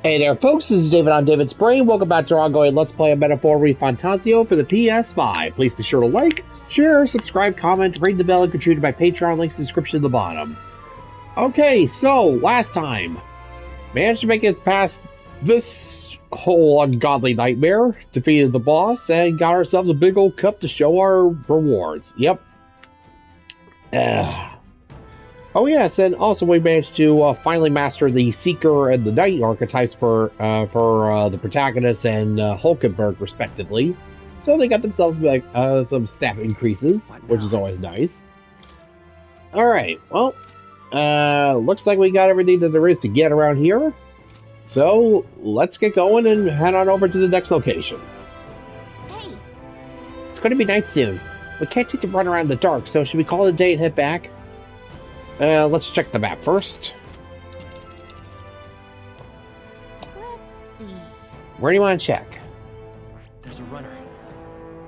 Hey there folks, this is David on David's Brain. Welcome back to our ongoing Let's Play a Metaphor ReFantazio for the PS5. Please be sure to like, share, subscribe, comment, ring the bell, and contribute to my Patreon, links in the description at the bottom. Okay, so, last time, managed to make it past this whole ungodly nightmare, defeated the boss, and got ourselves a big old cup to show our rewards. Yep. Oh yes, and also we managed to finally master the Seeker and the Knight archetypes for the protagonist and Hulkenberg, respectively. So they got themselves like some stat increases, which is always nice. All right, well, looks like we got everything that there is to get around here. So let's get going and head on over to the next location. Hey, it's going to be night soon. We can't take to run around in the dark, so should we call it a day and head back? Let's check the map first. let's see. Where do you want to check? There's a runner.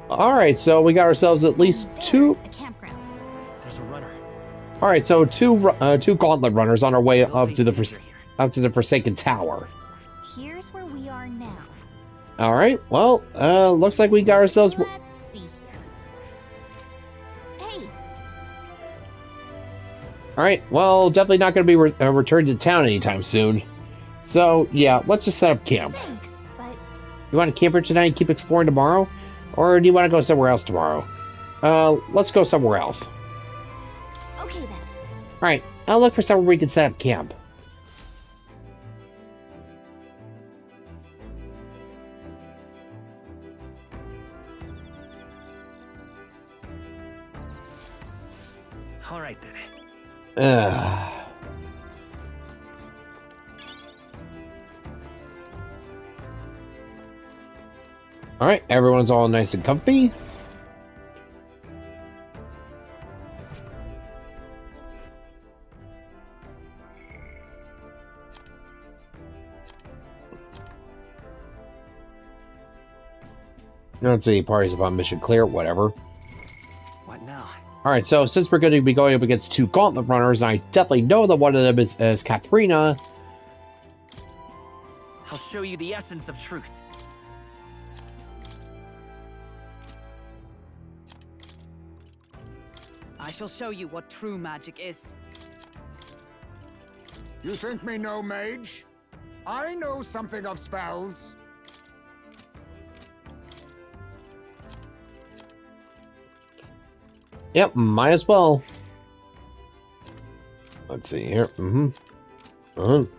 Alright, so we got ourselves at least There's two... a campground. There's a runner. Alright, so two gauntlet runners on our way We'll up face to the danger here. Forsaken Tower. Here's where we are now. Alright, well, looks like we got ourselves... Let's see here. Hey, Alright, well, definitely not going to be returned to town anytime soon. So, yeah, let's just set up camp. thanks, but You want to camp here tonight and keep exploring tomorrow? Or do you want to go somewhere else tomorrow? Let's go somewhere else. okay then. Alright, I'll look for somewhere we can set up camp. All right then. Alright, everyone's all nice and comfy. Let's see, parties upon mission clear, whatever. What now? Alright, so since we're going to be going up against two gauntlet runners, and I definitely know that one of them is Katrina. I'll show you the essence of truth. I shall show you what true magic is. You think me no mage? I know something of spells. Yep, might as well. Let's see here. Who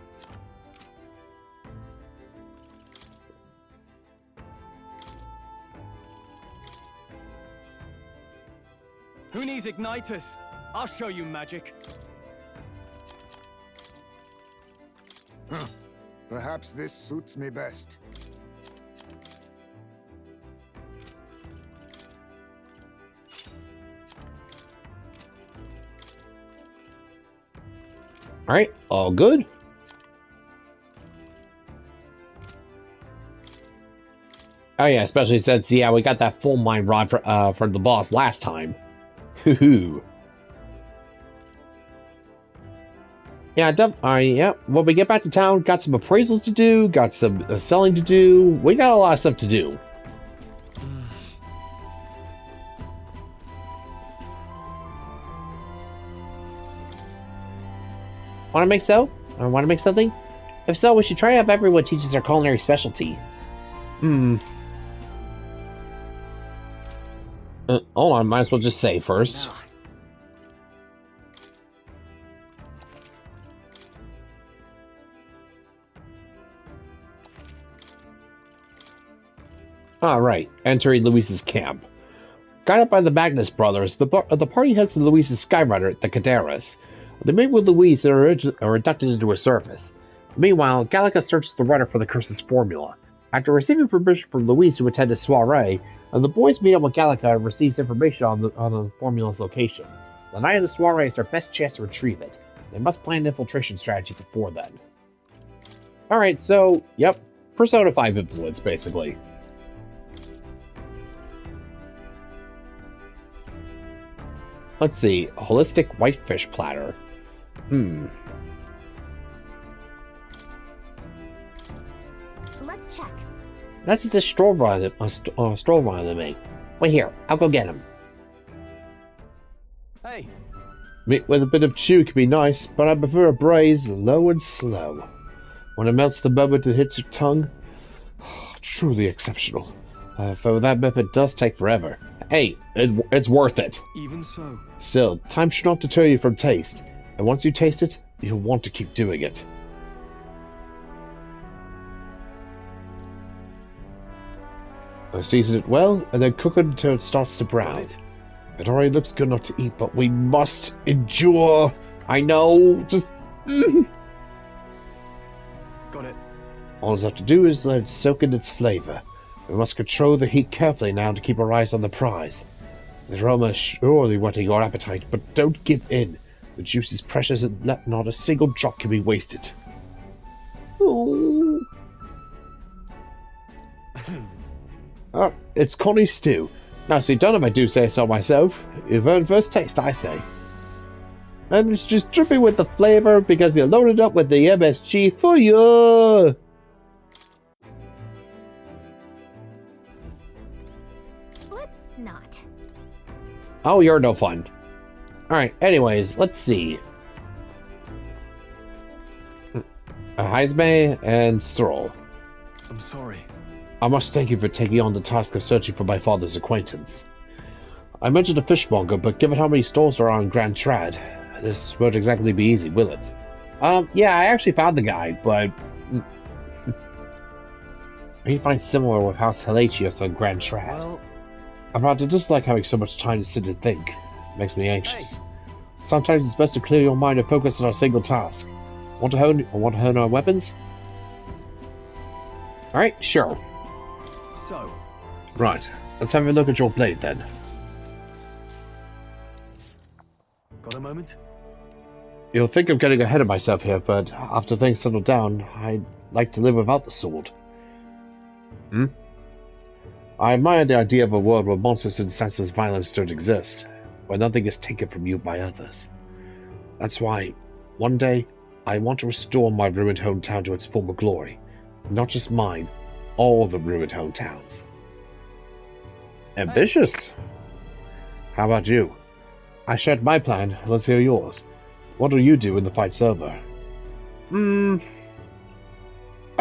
needs igniters? I'll show you magic. Huh. Perhaps this suits me best. Alright, all good. Oh yeah, especially since, yeah, we got that full mind rod for the boss last time. Hoo-hoo. Yeah, yeah, when we get back to town, got some appraisals to do, got some selling to do. We got a lot of stuff to do. Want to make so? Or want to make something? If so, we should try out if everyone teaches their culinary specialty. Hold on, might as well just say first. Now. Alright, entering Luis's camp. Guided by the Magnus brothers, the party heads to Luis's skyrunner, the Caderas. They meet with Luis and are inducted into his service. Meanwhile, Gallica searches the runner for the curse's formula. After receiving permission from Luis to attend a soiree, the boys meet up with Gallica and receives information on the formula's location. The night of the soiree is their best chance to retrieve it. They must plan an infiltration strategy before then. Alright, so, yep, Persona 5 influence, basically. Let's see, a holistic whitefish platter. Let's check. That's just a straw runner to me. Wait here, I'll go get him. Hey, Meat with a bit of chew can be nice, but I prefer a braise low and slow. When it melts the moment it hits your tongue, truly exceptional. Though that method does take forever. Hey, it's worth it. even so. Still, time should not deter you from taste, and once you taste it, you'll want to keep doing it. Season it well, and then cook it until it starts to brown. Got it. It already looks good enough to eat, but we must endure. I know, just... Got it. All we have to do is let it soak in its flavor. We must control the heat carefully now to keep our eyes on the prize. The aroma is surely whetting your appetite, but don't give in. The juice is precious and not a single drop can be wasted. Ooh. It's Connie stew. Now, see, done if I do say so myself. You've earned first taste, I say. And it's just dripping with the flavor because you loaded up with the MSG for you. Let's not. Oh, you're no fun. Alright, anyways, let's see. Heisme and Stroll. I'm sorry. I must thank you for taking on the task of searching for my father's acquaintance. I mentioned a fishmonger, but given how many stores there are on Grand Trad, this won't exactly be easy, will it? Yeah, I actually found the guy, but... he finds similar with House Halatius on Grand Trad. Well, I just like having so much time to sit and think. It makes me anxious. Sometimes it's best to clear your mind and focus on a single task. Want to hone our weapons? Alright, sure. so, Right, let's have a look at your blade then. got a moment? You'll think I'm getting ahead of myself here, but after things settle down, I'd like to live without the sword. I admire the idea of a world where monsters and senseless violence don't exist, where nothing is taken from you by others. That's why, one day, I want to restore my ruined hometown to its former glory. Not just mine, all the ruined hometowns. Ambitious! How about you? I shared my plan, let's hear yours. What will you do when the fight's over? I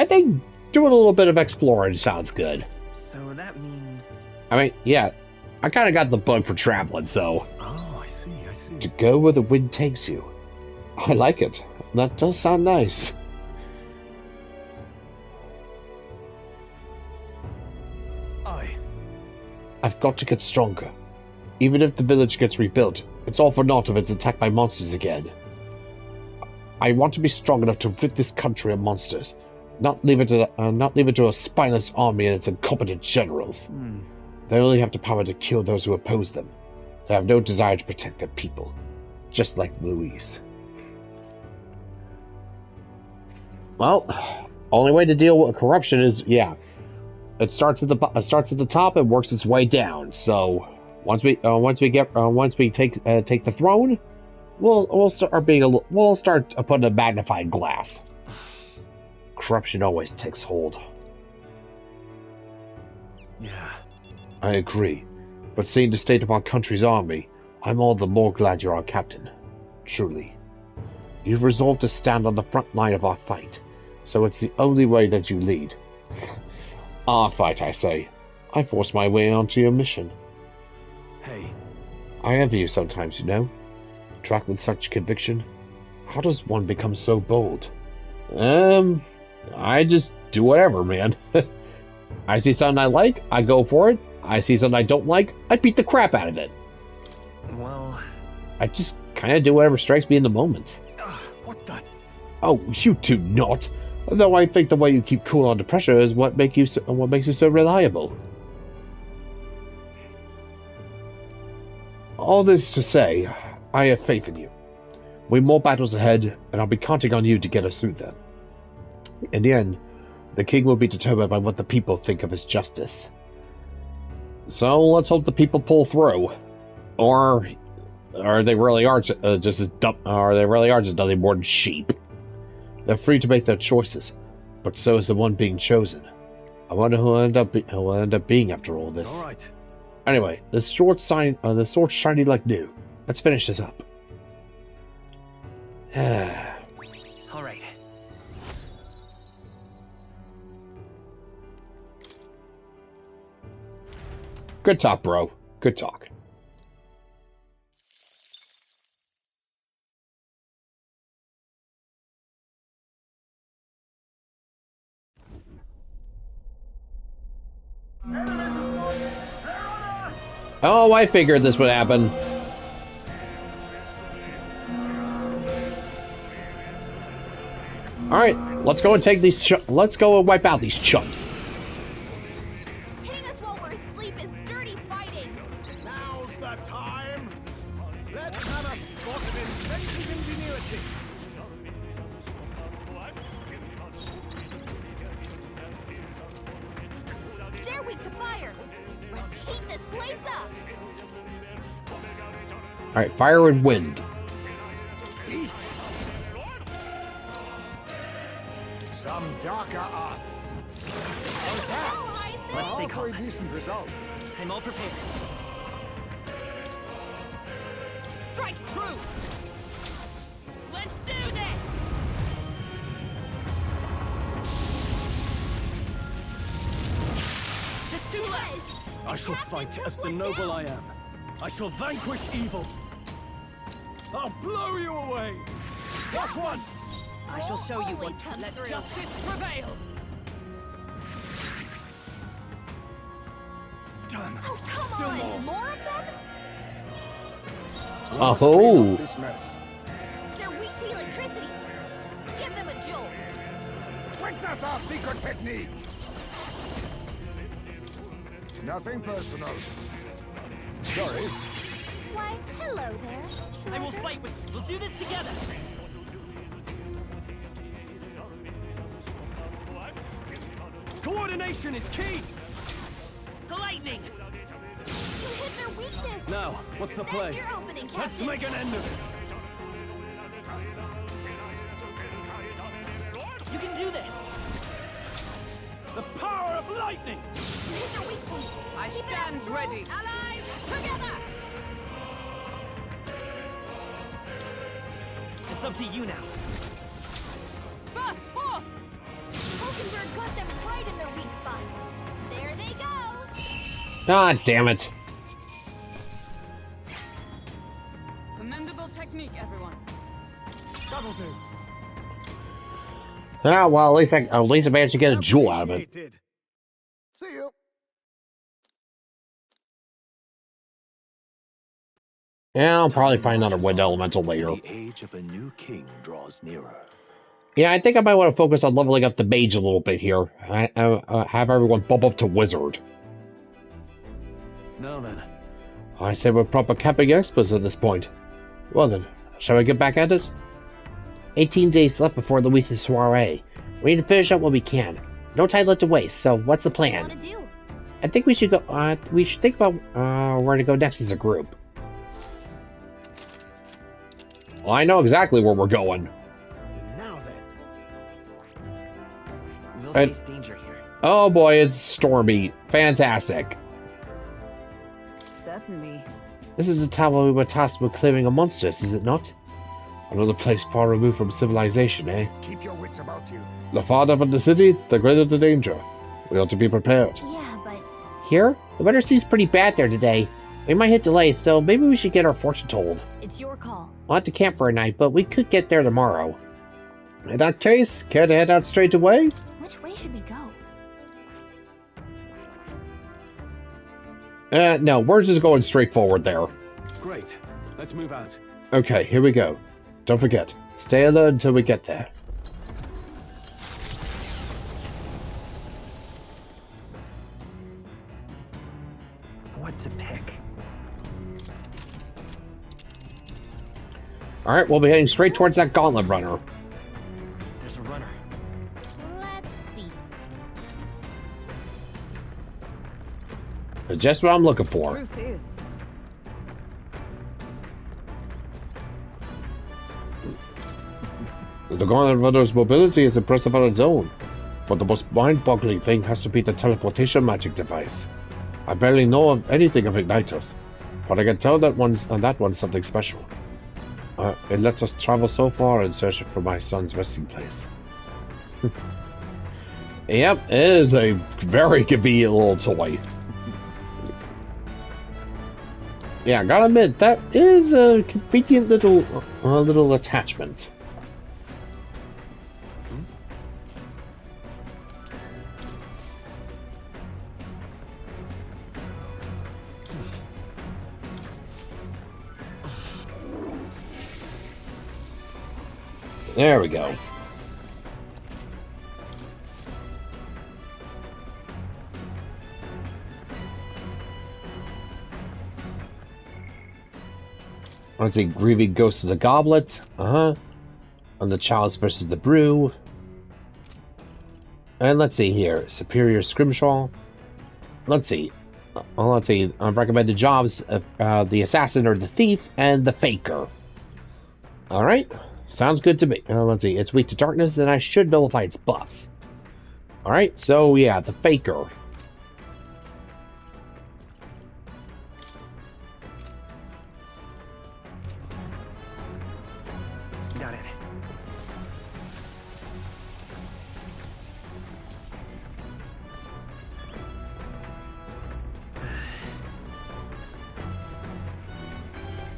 think doing a little bit of exploring sounds good. So that means... I mean, yeah, I kinda got the bug for traveling, so... Oh, I see. To go where the wind takes you. I like it. That does sound nice. I've got to get stronger. Even if the village gets rebuilt, it's all for naught if it's attacked by monsters again. I want to be strong enough to rid this country of monsters, not leave it to a spineless army and its incompetent generals. They only have the power to kill those who oppose them. They have no desire to protect their people, just like Louise. Well, only way to deal with corruption is, yeah, it starts at the top and works its way down. So once we take the throne, we'll start putting a magnifying glass. Corruption always takes hold. Yeah. I agree, but seeing the state of our country's army, I'm all the more glad you're our captain. Truly. You've resolved to stand on the front line of our fight, so it's the only way that you lead. Our fight, I say. I forced my way onto your mission. Hey. I envy you sometimes, you know. Track with such conviction. How does one become so bold? I just do whatever, man. I see something I like, I go for it. I see something I don't like, I beat the crap out of it. Well... I just kind of do whatever strikes me in the moment. What the... Oh, you do not. Though I think the way you keep cool under pressure is what makes you so reliable. All this to say, I have faith in you. We've more battles ahead, and I'll be counting on you to get us through them. In the end, the king will be determined by what the people think of his justice. So let's hope the people pull through, or they really are just nothing more than sheep. They're free to make their choices, but so is the one being chosen. I wonder who will end up being after all this. All right. Anyway, the sword's shiny like new. Let's finish this up. All right. Good talk, bro. Good talk. Oh, I figured this would happen. All right, let's go and take these. Let's go and wipe out these chumps. Hitting us while we're asleep is dirty fighting. Now's the time. Let's have a spot of inventive ingenuity. They're weak to fire. Let's heat this place up. All right, fire and wind. Some darker arts. How's that? Let's All take for a off. decent result. I'm all prepared. Strike true! Let's do this! Just two left! I shall fight as the noble I am. I shall vanquish evil. I'll blow you away. Last one. I shall show you Always what comes let through. justice prevail! Done. Oh, come Still on. more. More of them? We must clean Oh. up this mess. They're weak to electricity. Give them a jolt. Witness our secret technique. Nothing personal. Sorry. Why, hello there. I will fight with you. We'll do this together. Coordination is key. The lightning. You hit their weakness. Now, what's the That's play? your opening, Captain. Let's make an end of it. You can do this. The power of lightning. You hit their weak point. I Keep it stand up, true ready. Allies, together. It's up to you now. Burst forth! Hulkenberg got them right in their weak spot. There they go. Ah, damn it. Commendable technique, everyone. That'll do. Ah, well, at least I managed to get a jewel out of it. Appreciated. See you. Yeah, I'll probably find another wind elemental later. The age of a new king draws nearer. Yeah, I think I might want to focus on leveling up the mage a little bit here. Have everyone bump up to wizard. Now then. I say we're proper capping experts at this point. Well then, shall we get back at it? 18 days left before Luis's soiree. We need to finish up what we can. No time left to waste, so what's the What do you plan? want to do? I think we should go, we should think about, where to go next as a group. Well, I know exactly where we're going. Now then. We'll Right. face danger here. Oh boy, it's stormy. Fantastic. Certainly. This is the time when we were tasked with clearing a monsters, is it not? Another place far removed from civilization, eh? Keep your wits about you. The farther from the city, the greater the danger. We ought to be prepared. Yeah, but Here? The weather seems pretty bad there today. We might hit delays, so maybe we should get our fortune told. it's your call. We'll have to camp for a night, but we could get there tomorrow. In that case, care to head out straight away? Which way should we go? No, we're just going straight forward there. Great. Let's move out. Okay, here we go. Don't forget, stay alert until we get there. What to pick? Alright, we'll be heading straight towards that gauntlet runner. There's a runner. Let's see. Just what I'm looking for. Truth is, The gauntlet runner's mobility is impressive on its own. But the most mind-boggling thing has to be the teleportation magic device. I barely know of anything of igniters, but I can tell that one's something special. It lets us travel so far in search for my son's resting place. Yep, it is a very convenient little toy. Yeah, gotta admit, that is a convenient little attachment. There we go. Let's see, Grieving Ghost of the Goblet. And the Chalice versus the Brew. And let's see here, Superior Scrimshaw. Let's see. Recommended jobs: the Assassin or the Thief, and the Faker. Alright. Sounds good to me. Let's see, it's weak to darkness, and I should nullify its buffs. Alright, so yeah, the Faker. Got it.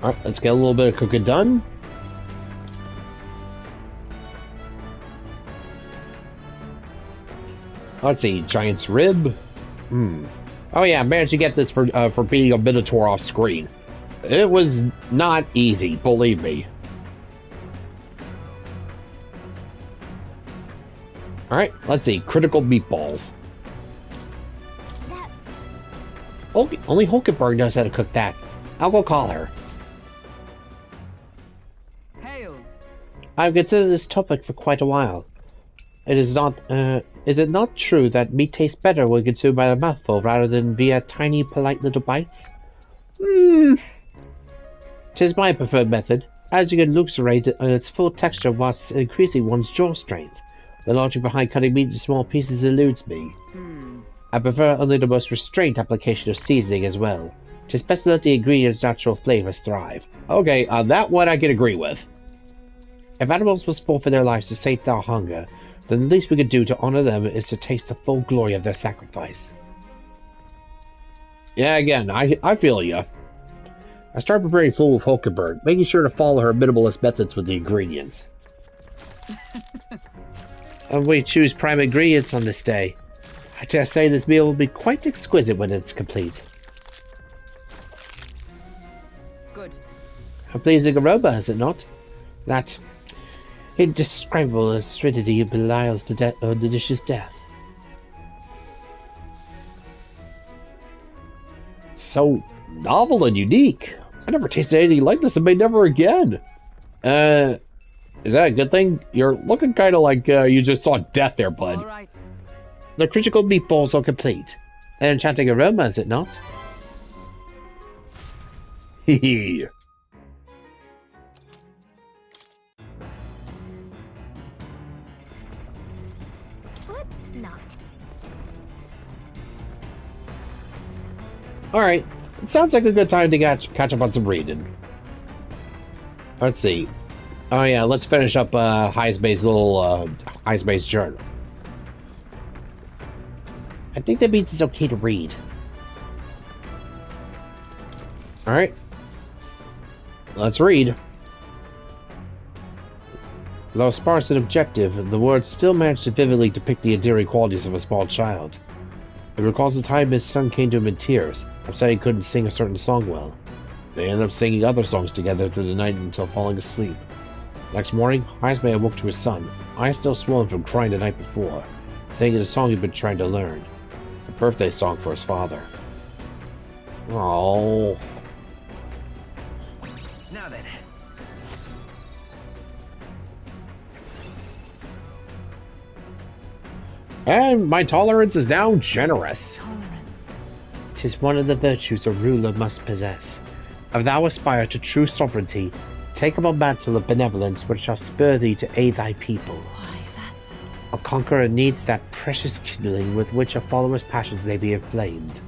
Alright, let's get a little bit of cooking done. Let's see, Giant's Rib. Oh yeah, I managed to get this for beating a Minotaur off screen. It was not easy, believe me. Alright, let's see, Critical Meatballs. Only Hulkenberg knows how to cook that. I'll go call her. Hail. I've considered this topic for quite a while. Is it not true that meat tastes better when consumed by a mouthful rather than via tiny, polite little bites? 'Tis my preferred method, as you can luxuriate its full texture whilst increasing one's jaw strength. The logic behind cutting meat into small pieces eludes me. I prefer only the most restrained application of seasoning as well. 'Tis best to let the ingredients' natural flavors thrive. Okay, that one I can agree with. If animals must forfeit their lives to sate our hunger, then the least we could do to honor them is to taste the full glory of their sacrifice. Yeah, again, I feel ya. I start preparing food with Hulkenberg, making sure to follow her minimalist methods with the ingredients. And we choose prime ingredients on this day. I dare say this meal will be quite exquisite when it's complete. Good. A pleasing aroma, is it not? That indescribable acidity belies the delicious death. So novel and unique. I never tasted anything like this and may never again. Is that a good thing? You're looking kind of like you just saw death there, bud. All right. The critical meatballs are complete. An enchanting aroma, is it not? Hee. Let's not. Alright, it sounds like a good time to catch up on some reading. Let's see. Oh yeah, let's finish up Heismay's little Heismay's journal. I think that means it's okay to read. Alright. Let's read. Though sparse and objective, the words still manage to vividly depict the endearing qualities of a small child. It recalls the time his son came to him in tears, upset he couldn't sing a certain song well. They ended up singing other songs together through the night until falling asleep. Next morning, Heismay awoke to his son, eyes still swollen from crying the night before, singing the song he'd been trying to learn. A birthday song for his father. Oh. Now then. And my tolerance is now generous. Tolerance. 'Tis one of the virtues a ruler must possess. If thou aspire to true sovereignty, take up a mantle of benevolence which shall spur thee to aid thy people. Why, that's... A conqueror needs that precious kindling with which a follower's passions may be inflamed.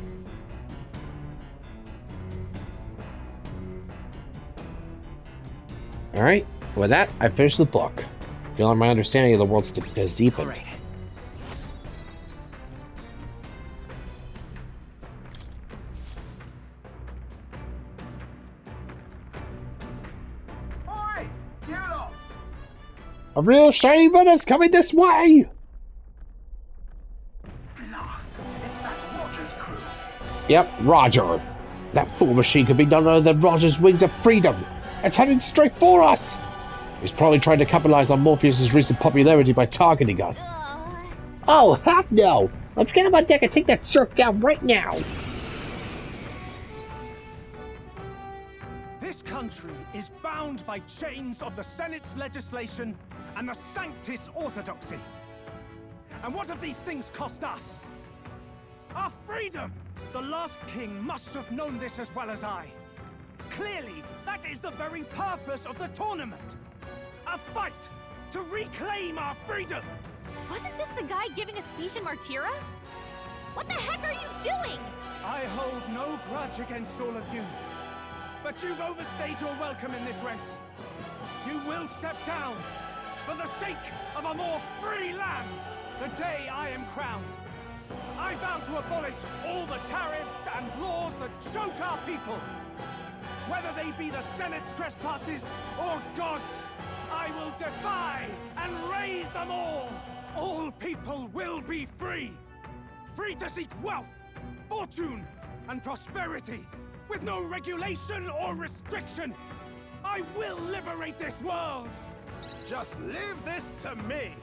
Alright, with that, I finished the book. Feeling my understanding of the world has deepened. Alright. Oi! Get off! A real shiny runner's coming this way! Blast! It's that Rogers crew. Yep, Roger. That fool machine could be none other than Roger's Wings of Freedom. It's heading straight for us! He's probably trying to capitalize on Morpheus' recent popularity by targeting us. Oh, heck no! Let's get him on deck and take that jerk down right now! This country is bound by chains of the Senate's legislation and the Sanctis Orthodoxy. And what have these things cost us? Our freedom! The last king must have known this as well as I. Clearly, that is the very purpose of the tournament. A fight to reclaim our freedom! Wasn't this the guy giving a speech in Martira? What the heck are you doing? I hold no grudge against all of you. But you've overstayed your welcome in this race. You will step down for the sake of a more free land the day I am crowned. I vow to abolish all the tariffs and laws that choke our people. Whether they be the Senate's trespasses or God's, I will defy and raise them all. All people will be free. Free to seek wealth, fortune, and prosperity, with no regulation or restriction. I will liberate this world. Just leave this to me.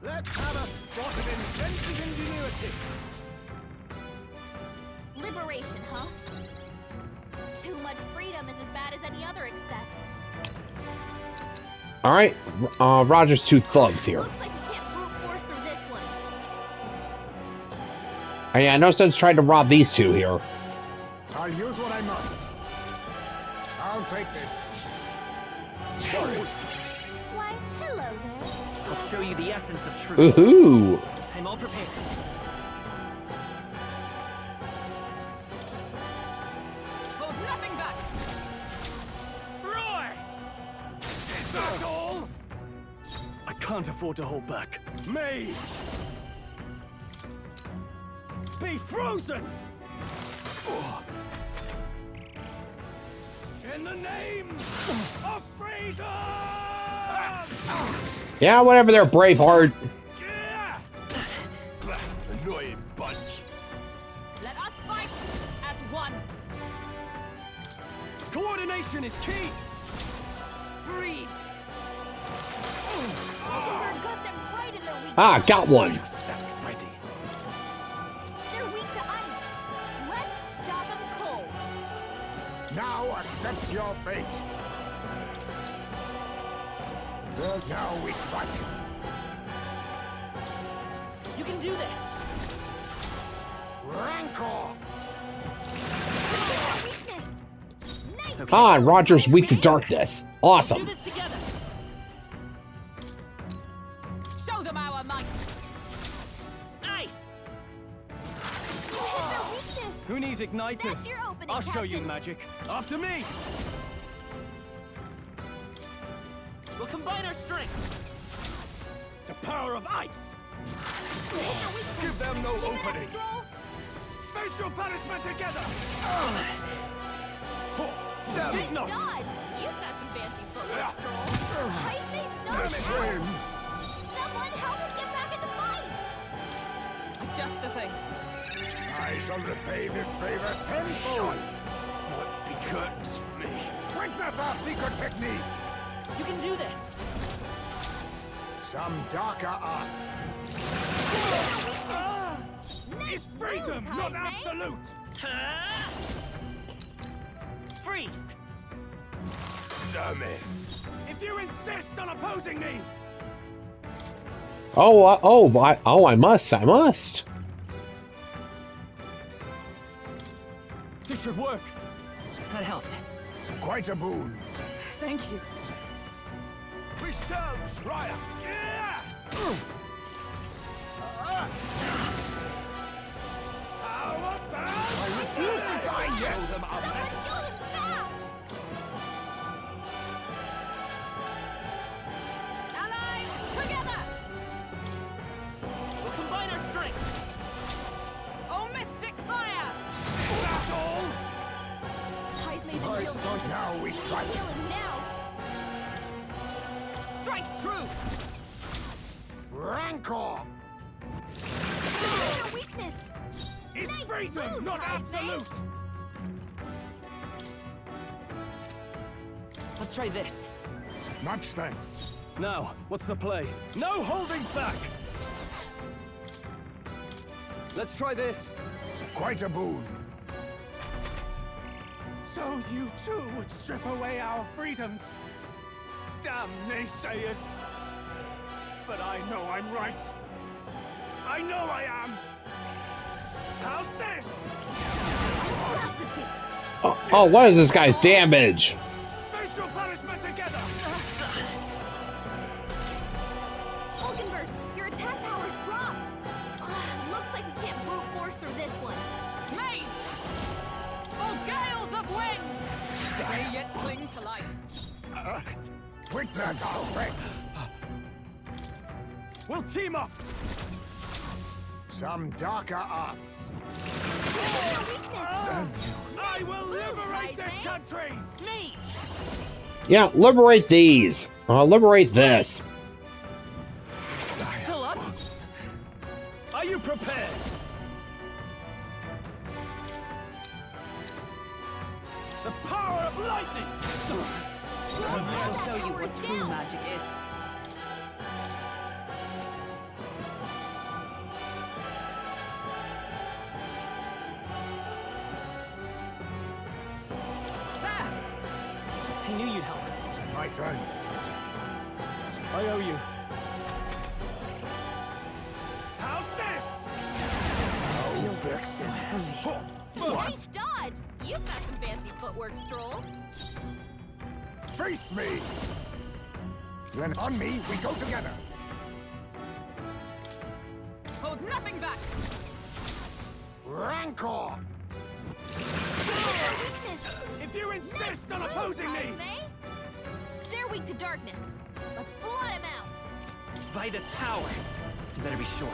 Let's have a spot of inventive ingenuity. Liberation, huh? Too much freedom is as bad as any other excess. Alright, Roger's two thugs here. Looks like we can't brute force through this one. Oh, yeah, no sense trying to rob these two here. I'll use what I must. I'll take this. Sorry. Why, hello there. I'll show you the essence of truth. Woohoo! I'm all prepared. Hold nothing back. Roy! Is that all? I can't afford to hold back. Mage! Be frozen! In the name of freedom! Yeah, whatever there, Braveheart. Yeah! Annoying bunch. Let us fight as one. Coordination is key! Freeze. We've got them right in their weak Ah, got one. Step ready. They're weak to ice. Let's stop them cold. Now accept your fate. Now we strike. You can do this. Rancor. Weakness. Nice. okay. Ah, Roger's weak to darkness. Do Awesome. this together. Show them our might. Ice. You hit their weakness. Who needs igniters? That's your opening, I'll show you Captain. magic. After me! We'll combine our strengths. The power of ice! You hit their weakness. Give them no Keep it up, opening. Stroll. Face your punishment together! Damn Nice it, not. dodge. You've got some fancy footwork, Stroll. Ice face, no Shame. Someone help us get back in the fight. Just the thing. I shall repay this favor tenfold. Not be curtains for me. Witness our secret technique. You can do this. Some darker arts. It's freedom, moves, not Heisman. absolute! Freeze. Damn it. If you insist on opposing me, I must. this should work. That helped. Quite a boon. Thank you. We shall triumph. Yeah! Someone kill him fast! Allies, together! We'll combine our strength. Oh, mystic fire! That's all! Ties made My him feel son, now we strike. Heal him now! Strike true! Rancor! Your weakness! It's Nice freedom, moves, not Heisman. absolute! Let's try this. Much thanks. Now, what's the play? No holding back! Let's try this. Quite a boon. So you too would strip away our freedoms? Damn naysayers! But I know I'm right. I know I am! How's this? Chastity! Oh, what is this guy's damage? Facial punishment together! Hulkenberg, your attack power's dropped! Looks like we can't brute force through this one. Mage! Oh, gales of wind! They yet cling to life. Witness our strength. We'll team up! Some darker arts. Your weakness! I will moves, liberate this Heisman. country! Mage! Yeah, liberate these. Liberate this. Still up? Are you prepared? The power of lightning! I shall show you what true magic is. There! I knew you'd help. My thanks. I owe you. How's this? Oh, Dixon. Nice dodge! You've got some fancy footwork, Stroll. Face me! Then on me, we go together. Hold nothing back! Rancor! Weakness! If you insist on Nice opposing moves, me! Heisman. They're weak to darkness. Let's blot him out. By this power. You better be sure.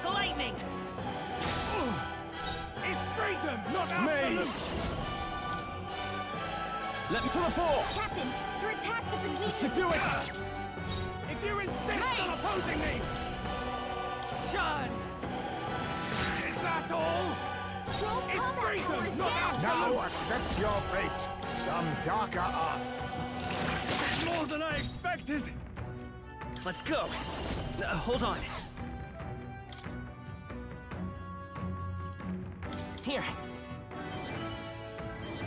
Lightning! It's freedom, not absolute! Let me to the fore! Captain, your attacks have been weakened. Should do it! If you insist on opposing me! Shun! Is that all? Stroll's It's combat power freedom, is not down. absolute! Now accept your fate. Some darker arts. More than I expected! Let's go. Hold on. Here.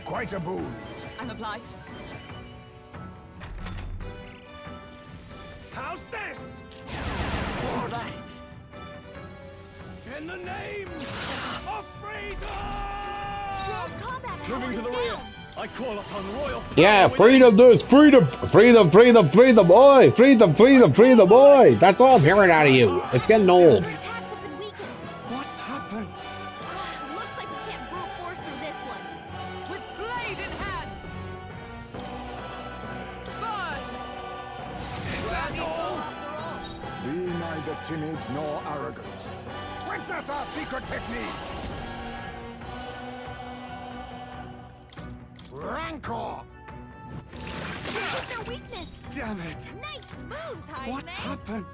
Quite a boon. I'm obliged. How's this? What was that? In the name of freedom! Stroll's combat power Moving is to the down. rear. I call upon royal power Yeah, within. freedom this, freedom, freedom, freedom, freedom, boy, freedom, freedom, freedom, boy. That's all I'm hearing out of you. It's getting old. Your attacks have been weakened. What happened? Looks like we can't brute force through this one. With blade in hand! Burn! Worthy soul after all. Be neither timid nor arrogant. Witness our secret technique. Rancor! What's their weakness? Damn it! Nice moves, Heisman. What happened?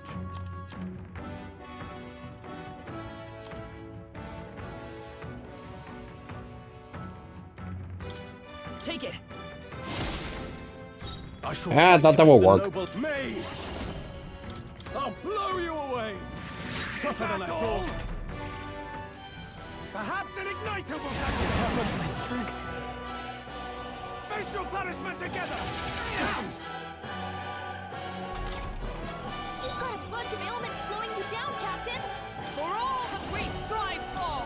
Take it. I shall Ah, I fight thought that as would the work. noble mage. I'll blow you away. Tougher than I thought. Perhaps an igniter will sacrifice my strength. Facial punishment together. You've got a bunch of ailments slowing you down, Captain. For all that we strive for!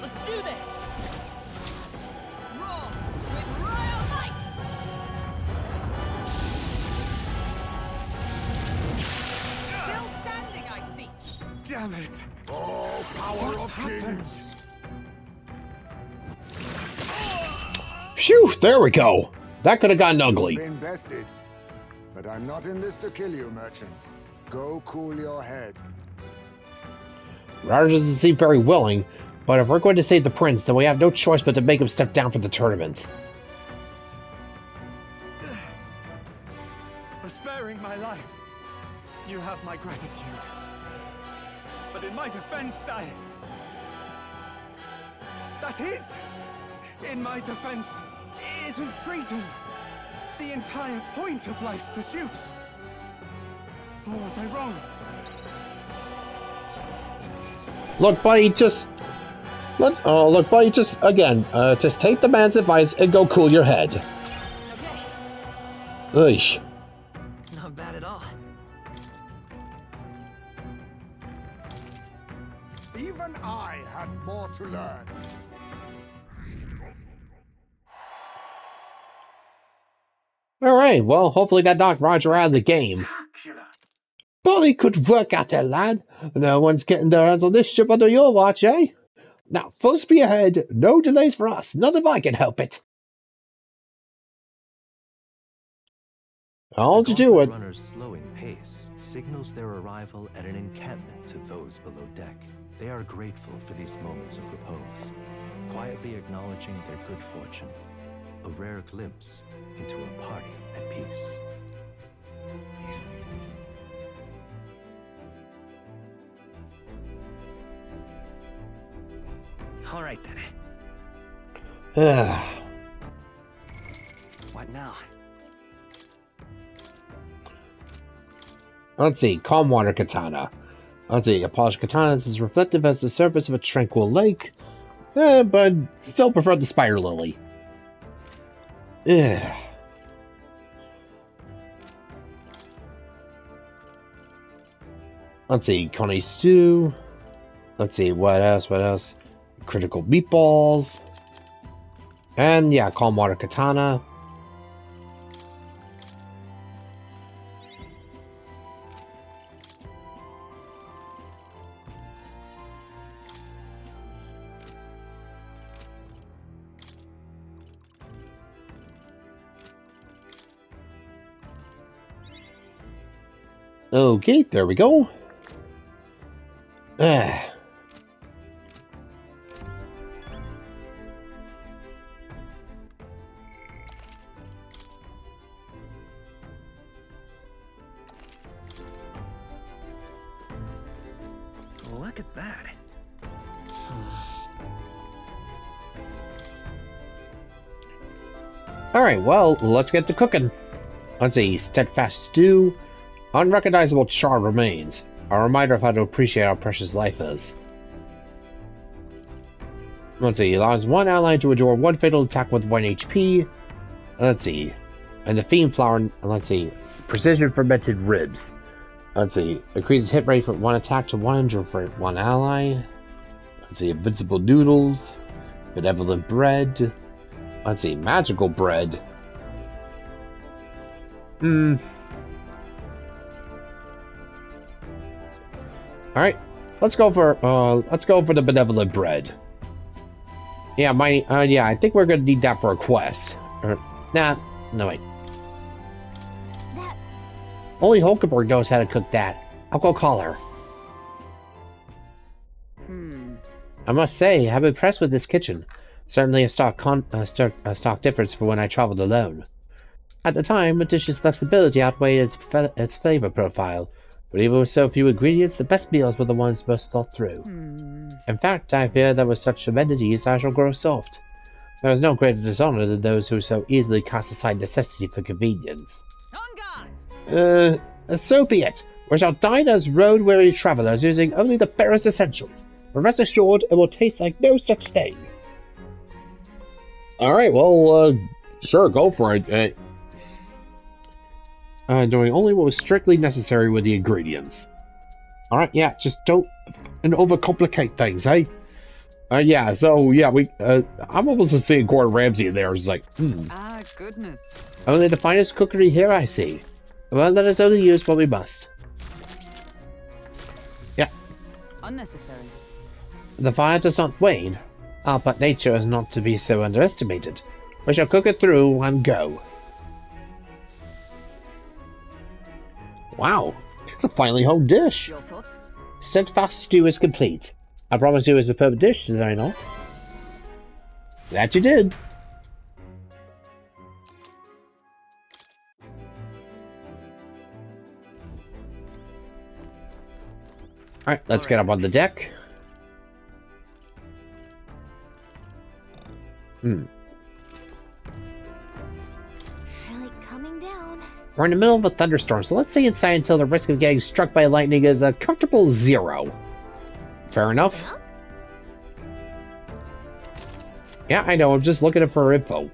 Let's do this. Roar with royal might! Still standing, I Damn it! Oh, power What of happens? kings! Phew, there we go. That could have gotten ugly. You've been bested. But I'm not in this to kill you, merchant. Go cool your head. Ryder doesn't seem very willing, but if we're going to save the prince, then we have no choice but to make him step down from the tournament. For sparing my life, you have my gratitude. But in my defense, sire, that is, in my defense, isn't freedom the entire point of life's pursuits? Or was I wrong? Look, buddy, just just take the man's advice and go cool your head. Okay. Eesh. Not bad at all. Even I had more to learn. Alright, well, hopefully that knocked Roger out of the game. Bully good work out there, lad. No one's getting their hands on this ship under your watch, eh? Now, full speed ahead, no delays for us, not if I can help it. All to do it. Runners' slowing pace signals their arrival at an encampment to those below deck. They are grateful for these moments of repose, quietly acknowledging their good fortune, a rare glimpse into a party at peace. All right then. Ah. What now? Let's see, calm water katana. Let's see, a polished katana is as reflective as the surface of a tranquil lake, but still prefer the spider lily. Ugh. Let's see, Connie stew. Let's see, what else? Critical meatballs. And yeah, calm water katana. Okay, there we go. Look at that. Alright, well, let's get to cooking. Let's see, steadfast stew. Unrecognizable char remains. A reminder of how to appreciate how precious life is. Let's see, allows one ally to endure one fatal attack with 1 HP. Let's see. And the Fiend Flower, let's see. Precision fermented ribs. Let's see. Increases hit rate from 1 attack to 100 for 1 ally. Let's see. Invincible noodles. Benevolent bread. Let's see. Magical bread. Alright. Let's go for the benevolent bread. Yeah, yeah, I think we're gonna need that for a quest. No wait. That... Only Hulkenberg knows how to cook that. I'll go call her. I must say, I'm impressed with this kitchen. Certainly a stark difference from when I traveled alone. At the time, the dish's flexibility outweighed its flavor profile, but even with so few ingredients, the best meals were the ones most thought through. In fact, I fear that with such amenities I shall grow soft. There is no greater dishonor than those who so easily cast aside necessity for convenience. On guard! So be it. We shall dine as road-weary travelers using only the barest essentials. But rest assured, it will taste like no such thing. Alright, well, sure, go for it. Doing only what was strictly necessary with the ingredients. Alright, yeah, just don't overcomplicate things, eh? Yeah, so, yeah, I'm almost just seeing Gordon Ramsay in there. It's like, Ah, goodness. Only the finest cookery here, I see. Well, let us only use what we must. Yeah. Unnecessary. The fire does not wane. But nature is not to be so underestimated. We shall cook it through and go. Wow, it's a finely whole dish. Your thoughts? Steadfast stew is complete. I promise you it's a perfect dish, did I not? That you did. Alright, let's get up on the deck. Really coming down. We're in the middle of a thunderstorm, so let's stay inside until the risk of getting struck by lightning is a comfortable 0. Fair enough. Up? Yeah, I know, I'm just looking for info.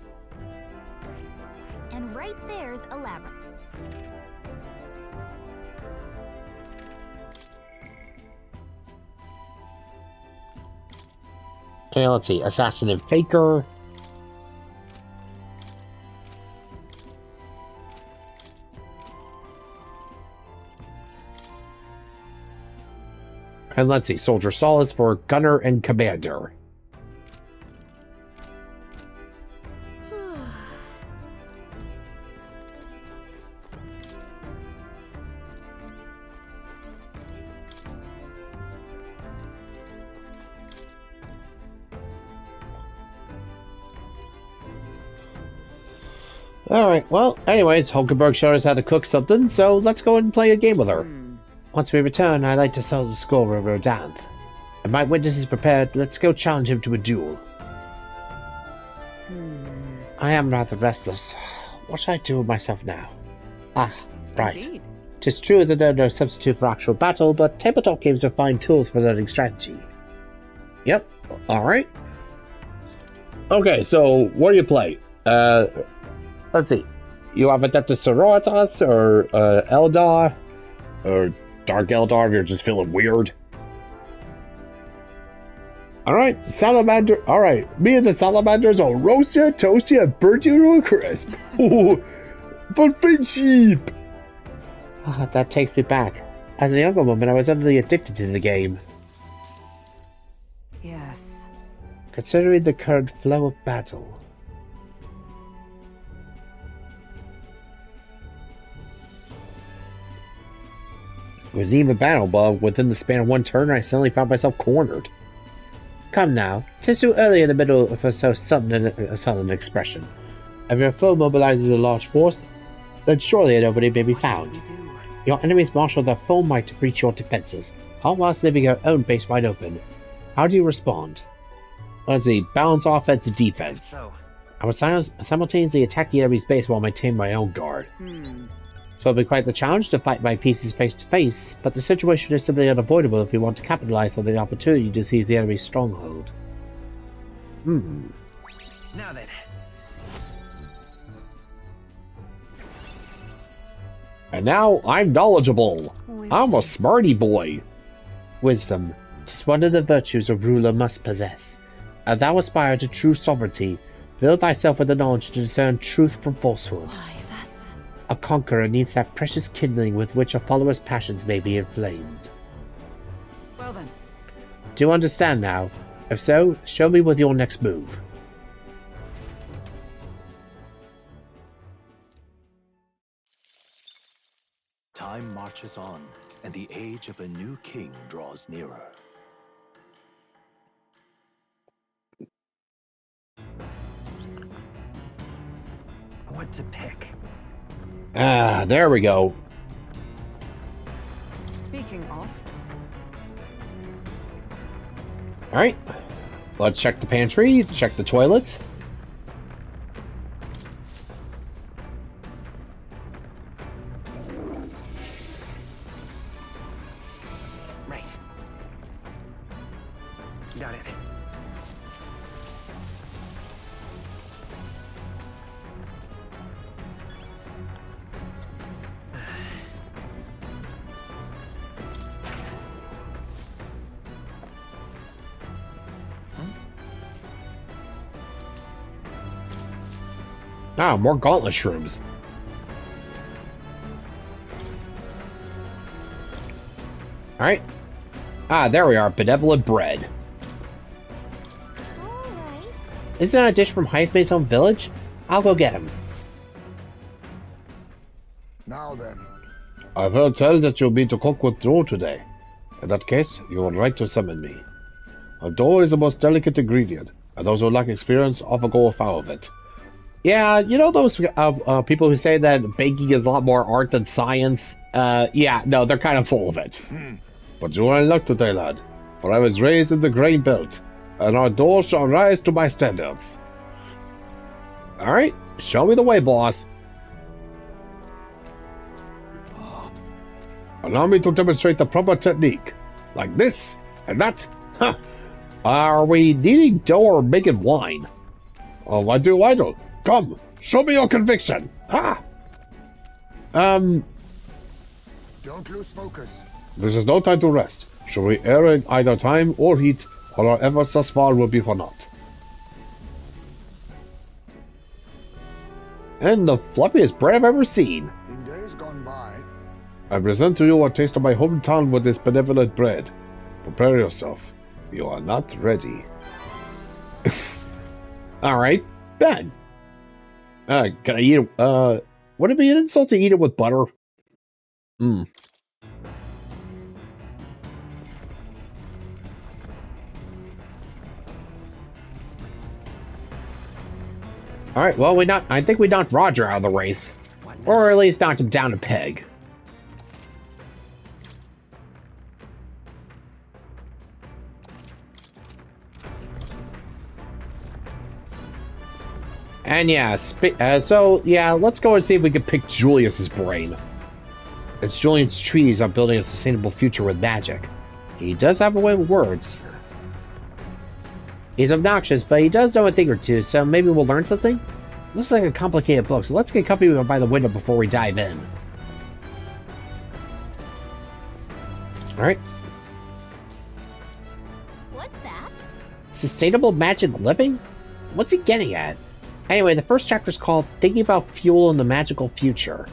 And right there's a labyrinth. Okay, let's see. Assassin and Faker. And let's see. Soldier Solace for Gunner and Commander. Alright, well, anyways, Hulkenberg showed us how to cook something, so let's go and play a game with her. Once we return, I'd like to settle the score with Rodanth. And my witness is prepared, let's go challenge him to a duel. I am rather restless. What should I do with myself now? Ah, right. Indeed. 'Tis true that there are no substitute for actual battle, but tabletop games are fine tools for learning strategy. Yep, alright. Okay, so what do you play? Let's see. You have Adeptus Sororitas, or Eldar, or Dark Eldar if you're just feeling weird. Alright, Salamander. Alright, me and the Salamanders will roast you, toast you, and burn you to a crisp. Oh, but friendship! Ah, that takes me back. As a younger woman, I was utterly addicted to the game. Yes. Considering the current flow of battle. It was even battle, but within the span of one turn, I suddenly found myself cornered. Come now, 'tis too early in the middle for so sudden an expression. If your foe mobilizes a large force, then surely an opening may be found. What should we do? Your enemies marshal their full might to breach your defenses, all whilst leaving your own base wide open. How do you respond? Let's see, balance offense and If defense. so, I would simultaneously attack the enemy's base while maintaining my own guard. So it'll be quite the challenge to fight my pieces face to face, but the situation is simply unavoidable if we want to capitalize on the opportunity to seize the enemy's stronghold. now then. And now I'm knowledgeable. I'm a smarty boy. Wisdom. 'Tis one of the virtues a ruler must possess. If thou aspire to true sovereignty, build thyself with the knowledge to discern truth from falsehood. Why, that's... A conqueror needs that precious kindling with which a follower's passions may be inflamed. Well then. Do you understand now? If so, show me with your next move. Time marches on, and the age of a new king draws nearer. What to pick? Ah, there we go. Speaking of, Alright. Let's check the pantry, check the toilet. Right. Got it. Ah, more gauntlet shrooms. Alright. Ah, there we are. Benevolent bread. Alright. Isn't that a dish from Heisman's home village? I'll go get him. Now then, I've heard tell that you'll be to cook with dough today. In that case, you are right to summon me. A dough is the most delicate ingredient, and those who lack experience often go afoul of it. Yeah, you know those people who say that baking is a lot more art than science? Yeah, no, they're kind of full of it. But you are in luck today, lad, for I was raised in the grain belt, and our dough shall rise to my standards. Alright, show me the way, boss. Allow me to demonstrate the proper technique. Like this, and that. Huh. Are we kneading dough or making wine? Oh, I do. Come, show me your conviction. Ha! don't lose focus. This is no time to rest. Should we err in either time or heat, or our efforts thus far will be for naught. And the fluffiest bread I've ever seen. In days gone by, I present to you a taste of my hometown with this benevolent bread. Prepare yourself. You are not ready. Alright, Ben. Can I eat it? Would it be an insult to eat it with butter? Alright, well, I think we knocked Roger out of the race. Or at least knocked him down a peg. And yeah, so yeah, let's go and see if we can pick Julius's brain. It's Julian's trees on building a sustainable future with magic. He does have a way with words. He's obnoxious, but he does know a thing or two, so maybe we'll learn something? Looks like a complicated book, so let's get comfy by the window before we dive in. Alright. What's that? Sustainable magic living? What's he getting at? Anyway, the first chapter is called Thinking About Fuel in the Magical Future.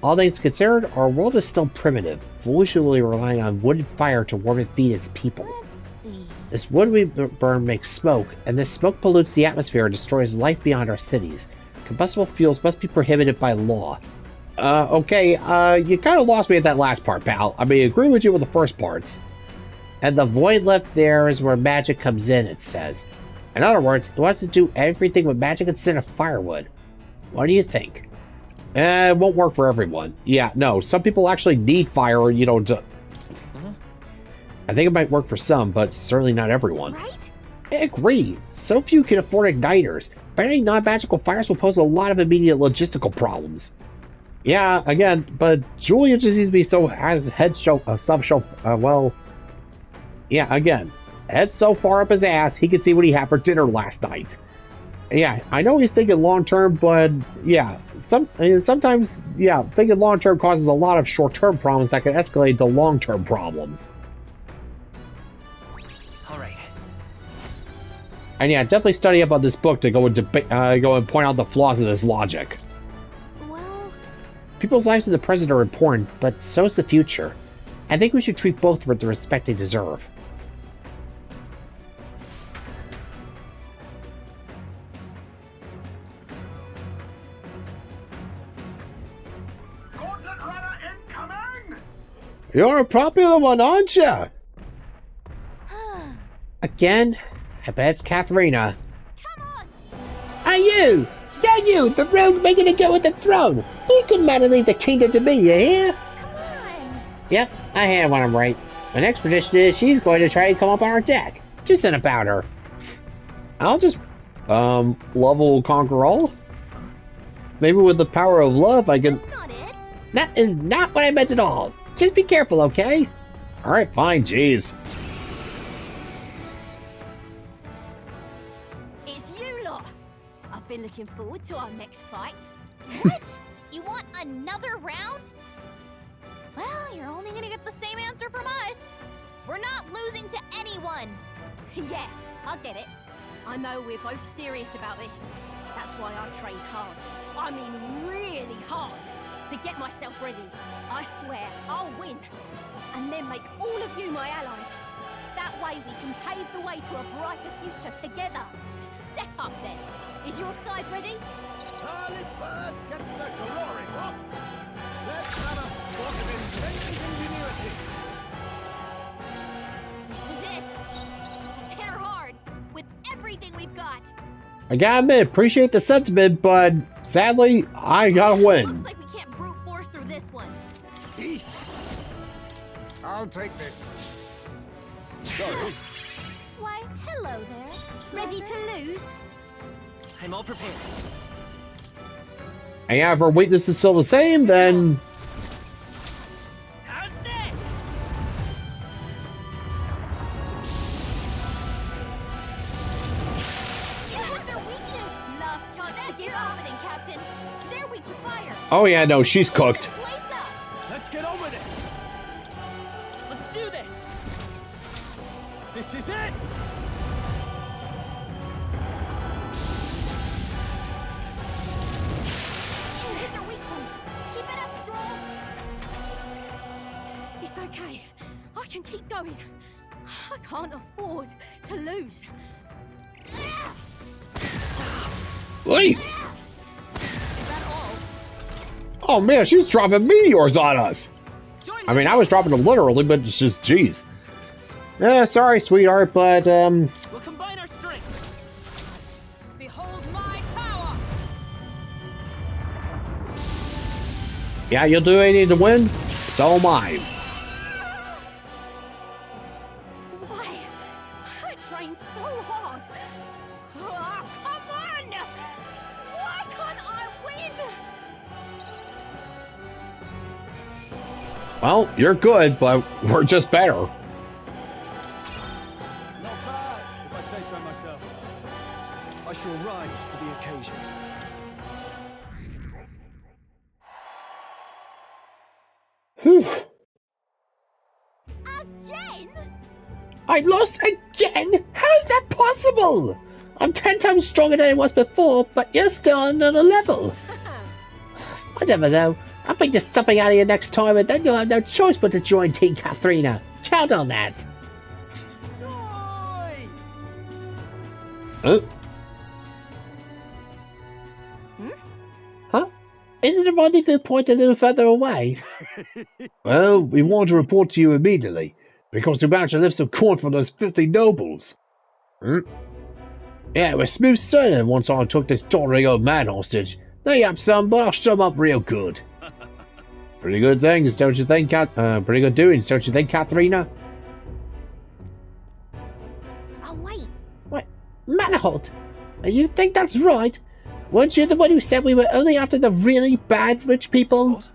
All things considered, our world is still primitive, foolishly relying on wood and fire to warm and feed its people. Let's see. This wood we burn makes smoke, and this smoke pollutes the atmosphere and destroys life beyond our cities. Combustible fuels must be prohibited by law. Okay, you kind of lost me at that last part, pal. I mean, I agree with you with the first parts. And the void left there is where magic comes in, it says. In other words, it wants to do everything with magic instead of firewood. What do you think? It won't work for everyone. Yeah, no, some people actually need fire, you know, to... I think it might work for some, but certainly not everyone. Right? I agree. So few can afford igniters. Banning non-magical fires will pose a lot of immediate logistical problems. Yeah, again, but Julian just seems to be so... has head show... well... Yeah, again... head so far up his ass, he could see what he had for dinner last night. Yeah, I know he's thinking long-term, but yeah, sometimes, yeah, thinking long-term causes a lot of short-term problems that can escalate to long-term problems. All right. And yeah, definitely study up on this book to go and point out the flaws in his logic. Well... People's lives in the present are important, but so is the future. I think we should treat both with the respect they deserve. You're a popular one, aren't you? Again? I bet it's Katharina. Come on! Are you? Yeah, you, the rogue making a go at the throne. You couldn't matter leave the kingdom to me, you hear? Come on! Yep, I had one right. My next prediction is she's going to try to come up on our deck. Just in about her. I'll just, love will conquer all? Maybe with the power of love I can... That's not it! That is not what I meant at all. Just be careful, okay? Alright, fine, jeez. It's you lot! I've been looking forward to our next fight. What? You want another round? Well, you're only gonna get the same answer from us. We're not losing to anyone. Yeah, I'll get it. I know we're both serious about this. That's why I trained hard. I mean really hard. To get myself ready. I swear I'll win. And then make all of you my allies. way we can pave the way to a brighter future together. Step up then. Is your side ready? Early bird gets the glory, what? Let's have a spot of inventive ingenuity. This is it. Let's hit her hard with everything we've got. I gotta admit, appreciate the sentiment, but sadly, I gotta win. Looks like we can't brute force through this one. I'll take this. Sorry. Why, hello there. Ready to lose? I'm all prepared. And yeah, if our weakness is still the same, then How's this? You hit their weakness. Last chance to give up. Captain. They're weak to fire. oh yeah, no, she's cooked. Blaze up. Let's get on with it. Let's do this. This is it. You hit their weak point. Keep it up, Stroll. It's okay. I can keep going. I can't afford to lose. Wait. Is that all? Oh man, she's dropping meteors on us. I mean, I was dropping them literally, but it's just, jeez. Sorry, sweetheart, but, We'll combine our strength. Behold my power! yeah, you'll do anything to win. So am I. Why? I trained so hard. Ah, come on! Why can't I win? Well, you're good, but we're just better. Not bad, if I say so myself. I shall rise to the occasion. Whew. Again? I lost again? How is that possible? I'm 10 times stronger than I was before, but you're still on another level. Whatever though. I'll bring you something out of you next time, and then you'll have no choice but to join Team Katharina. Count on that. Huh? Huh? Isn't the rendezvous point a little further away? Well, we want to report to you immediately, because we managed to lift some corn from those filthy nobles. Yeah, it was smooth sailing once I took this doddering old man hostage. They have some, but I'll show them up real good. Pretty good things, don't you think, pretty good doings, don't you think, Katharina? Oh, wait. What? Manahot? You think that's right? Weren't you the one who said we were only after the really bad rich people? What?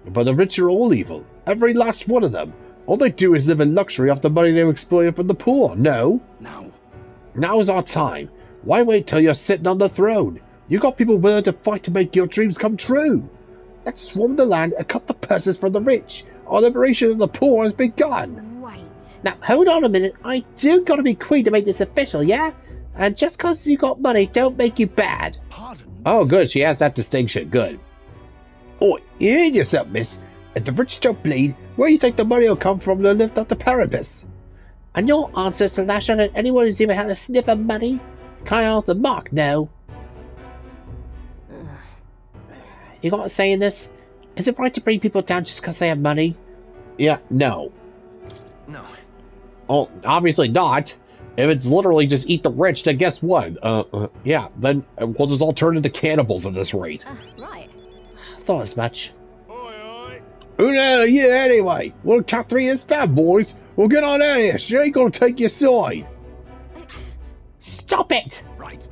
But the rich are all evil. Every last one of them. All they do is live in luxury off the money they exploited from the poor, no? Now. Now is our time. Why wait till you're sitting on the throne? You got people willing to fight to make your dreams come true. Let's swarm the land and cut the purses from the rich. Our liberation of the poor has begun. Wait. Now, hold on a minute. I do gotta be queen to make this official, yeah? And just cause you got money don't make you bad. Pardon? Oh, good. She has that distinction. Good. Oi, you hear yourself, miss? If the rich don't bleed, where do you think the money will come from to lift up the parapets? And your answer is to lash out at anyone who's even had a sniff of money? Kind of off the mark, no? You got a say in this? Is it right to bring people down just because they have money? Yeah, no. No. Oh, obviously not. If it's literally just eat the rich, then guess what? Yeah, then we'll just all turn into cannibals at this rate. Right. Thought as much. Oi, oi. Who the hell are you anyway? Well, Katharina's bad, boys. Well, get on out of here. She ain't gonna take your side. Stop it! Right.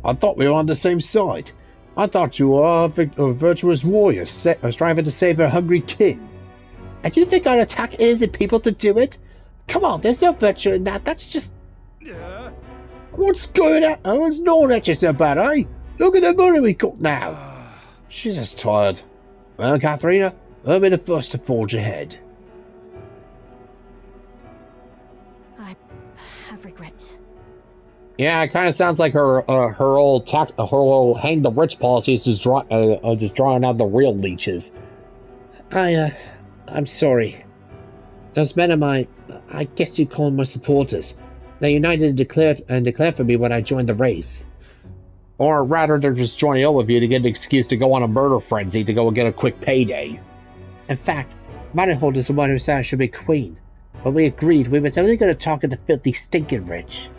I thought we were on the same side. I thought you were a virtuous warrior striving to save a hungry king. And you think I'd attack innocent people to do it? Come on, there's no virtue in that. That's just... Yeah. What's going on? Oh, it's not at you so bad, eh? Look at the money we got now. She's just tired. Well, Katharina, I'll be the first to forge ahead. I have regrets. Yeah, it kind of sounds like her old hang the rich policy is just drawing out the real leeches. I'm sorry. Those men are my I guess you'd call them my supporters. They united and declared for me when I joined the race. Or rather, they're just joining up with you to get an excuse to go on a murder frenzy to go and get a quick payday. In fact, Manihold is the one who said I should be queen. But we agreed we was only going to talk to the filthy stinking rich.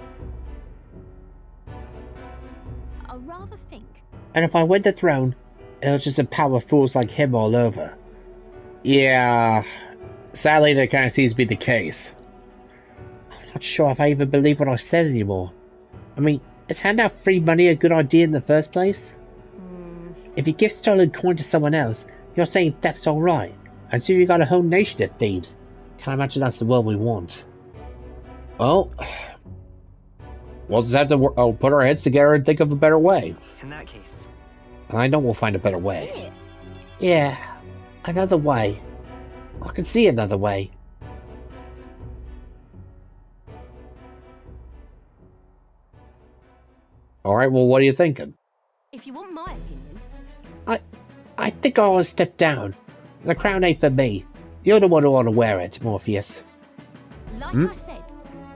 I rather think. And if I win the throne, it'll just empower fools like him all over. Yeah, sadly that kind of seems to be the case. I'm not sure if I even believe what I said anymore. I mean, is handing out free money a good idea in the first place? If you give stolen coin to someone else, you're saying theft's alright. And so you got a whole nation of thieves. Can't imagine that's the world we want. Well, we'll just have to put our heads together and think of a better way. In that case. And I know we'll find a better way. Yeah, another way. I can see another way. Alright, well, what are you thinking? If you want my opinion. I think I want to step down. The crown ain't for me. You're the one who ought to wear it, Morpheus. Like I said.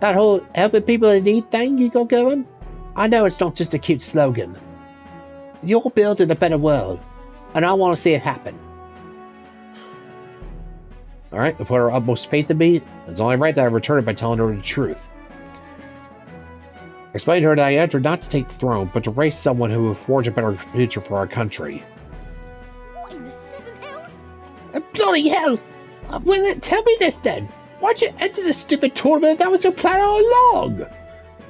That whole helping people in need thing you got going? I know it's not just a cute slogan. You're building a better world, and I want to see it happen. Alright, to put her utmost faith in me, it's only right that I return it by telling her the truth. Explain to her that I entered not to take the throne, but to raise someone who will forge a better future for our country. What in the seven hells? Bloody hell! Well, tell me this then. Why'd you enter this stupid tournament that was your plan all along?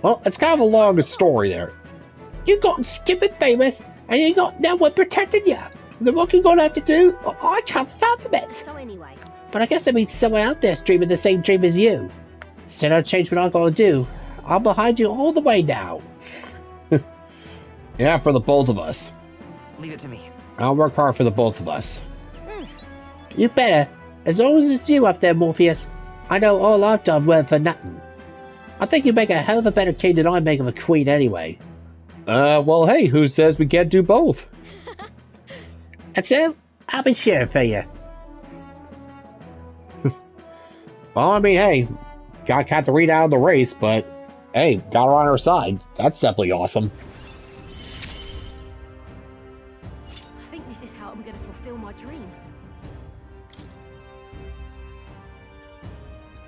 Well, it's kind of a long story there. You got stupid famous, and you got no one protecting you. Then what you gonna have to do? I can't fathom it. So anyway. But I guess that means someone out there's dreaming the same dream as you. Instead of change what I'm gonna do, I'm behind you all the way now. Yeah, for the both of us. Leave it to me. I'll work hard for the both of us. You better. As long as it's you up there, Morpheus. I know all I've done well for nothing. I think you make a hell of a better king than I make of a queen anyway. Well, hey, who says we can't do both? And so, I'll be cheering for you. Well, I mean, hey, got Katharina out of the race, but hey, got her on our side. That's definitely awesome. I think this is how I'm going to fulfill my dream.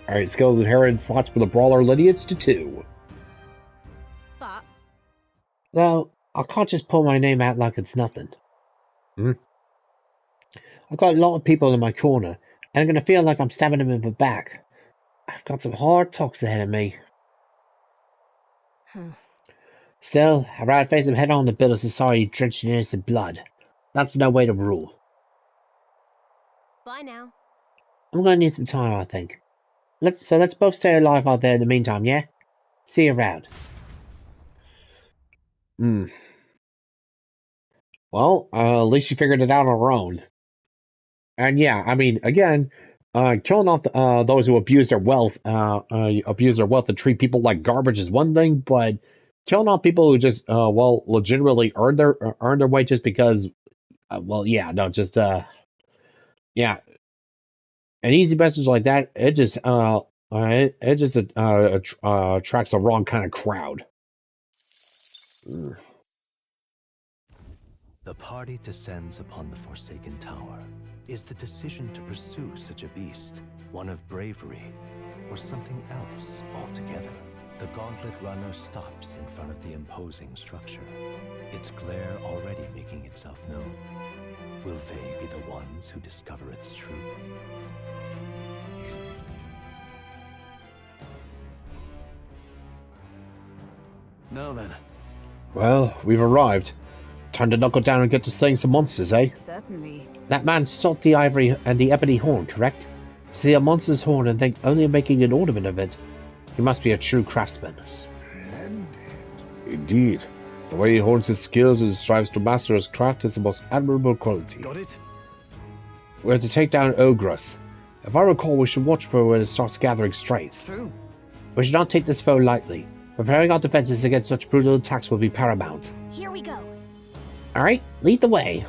Alright, skills inherited slots for the brawler lineage to 2. But Though, I can't just pull my name out like it's nothing. I've got a lot of people in my corner, and I'm going to feel like I'm stabbing them in the back. I've got some hard talks ahead of me. Still, I'd rather face them head on than build a society drenched in innocent blood. That's no way to rule. bye now. I'm going to need some time, I think. Let's both stay alive out there in the meantime, yeah? See you around. Well, at least you figured it out on her own. And yeah, I mean, again, killing off those who abuse their wealth and treat people like garbage is one thing, but killing off people who just, legitimately earn their way just because, yeah. An easy message like that, it just attracts the wrong kind of crowd. The party descends upon the Forsaken Tower. Is the decision to pursue such a beast one of bravery, or something else altogether? The gauntlet runner stops in front of the imposing structure, its glare already making itself known. Will they be the ones who discover its truth? Now then. Well, we've arrived. Time to knuckle down and get to slaying some monsters, eh? Certainly. That man sought the ivory and the ebony horn, correct? See a monster's horn and think only of making an ornament of it. He must be a true craftsman. Splendid. Indeed. The way he hones his skills and strives to master his craft is the most admirable quality. Got it? We're to take down Ogress. If I recall, we should watch for when it starts gathering strength. True. We should not take this foe lightly. Preparing our defenses against such brutal attacks will be paramount. Here we go. Alright, lead the way.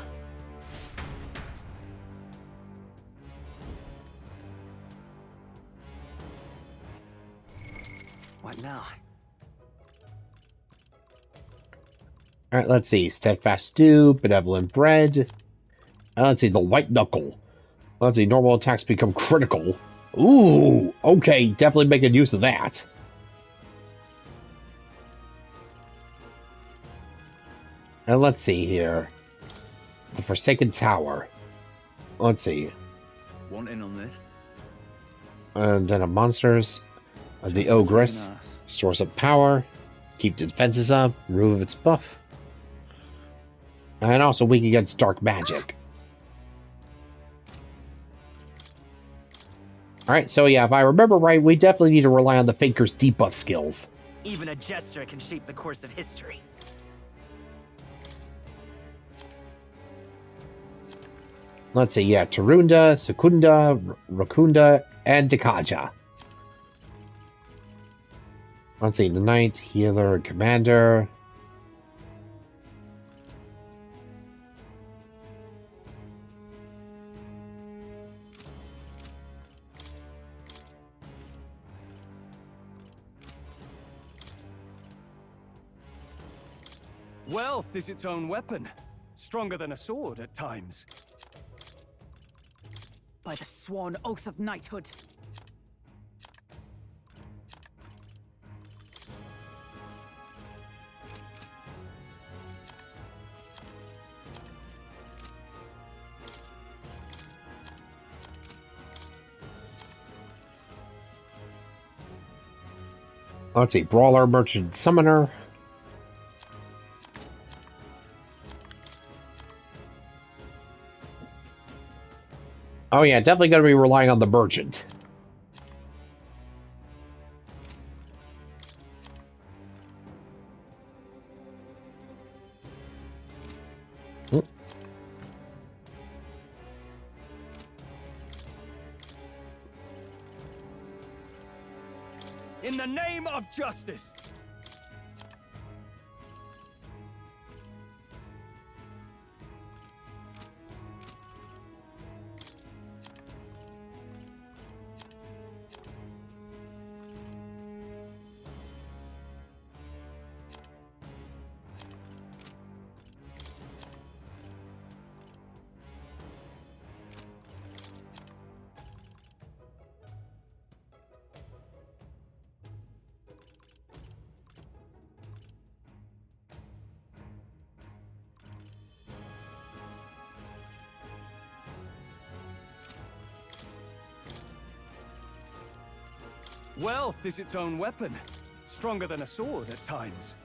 What now? Alright, let's see. Steadfast Stew, Benevolent Bread. Let's see, the White Knuckle. Let's see, normal attacks become critical. Ooh, okay, definitely making use of that. And let's see here. The Forsaken Tower. Let's see. Want in on this? And then monsters. The Ogress. Stores up power. Keep defenses up. Remove its buff. And also weak against dark magic. Alright, so yeah, if I remember right, we definitely need to rely on the Faker's debuff skills. Even a gesture can shape the course of history. Let's see, yeah, Tarunda, Secunda, Rakunda, and Dekaja. Let's see, the Knight, Healer, and Commander. Wealth is its own weapon. Stronger than a sword at times. By the sworn oath of knighthood. Let's see, Brawler, Merchant, Summoner. Oh yeah, definitely going to be relying on the Merchant. In the name of justice! Wealth is its own weapon. Stronger than a sword at times.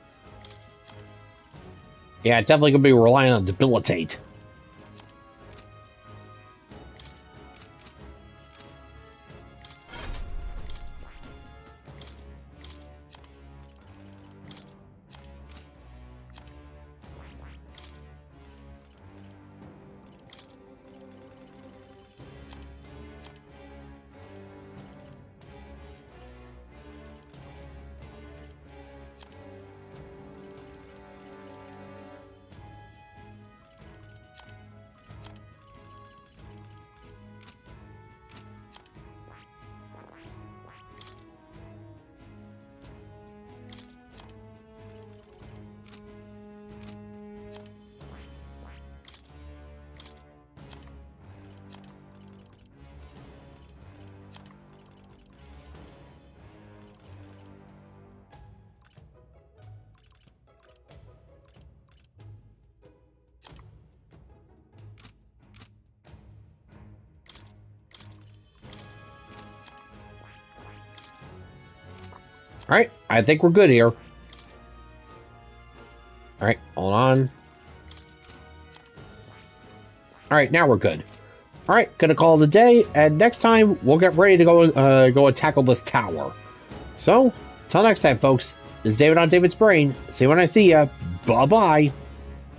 Yeah, definitely going to be relying on Debilitate. Alright, I think we're good here. Alright, hold on. Alright, now we're good. Alright, gonna call it a day, and next time we'll get ready to go and tackle this tower. So, till next time, folks, this is David on David's Brain. See you when I see ya. Bye-bye.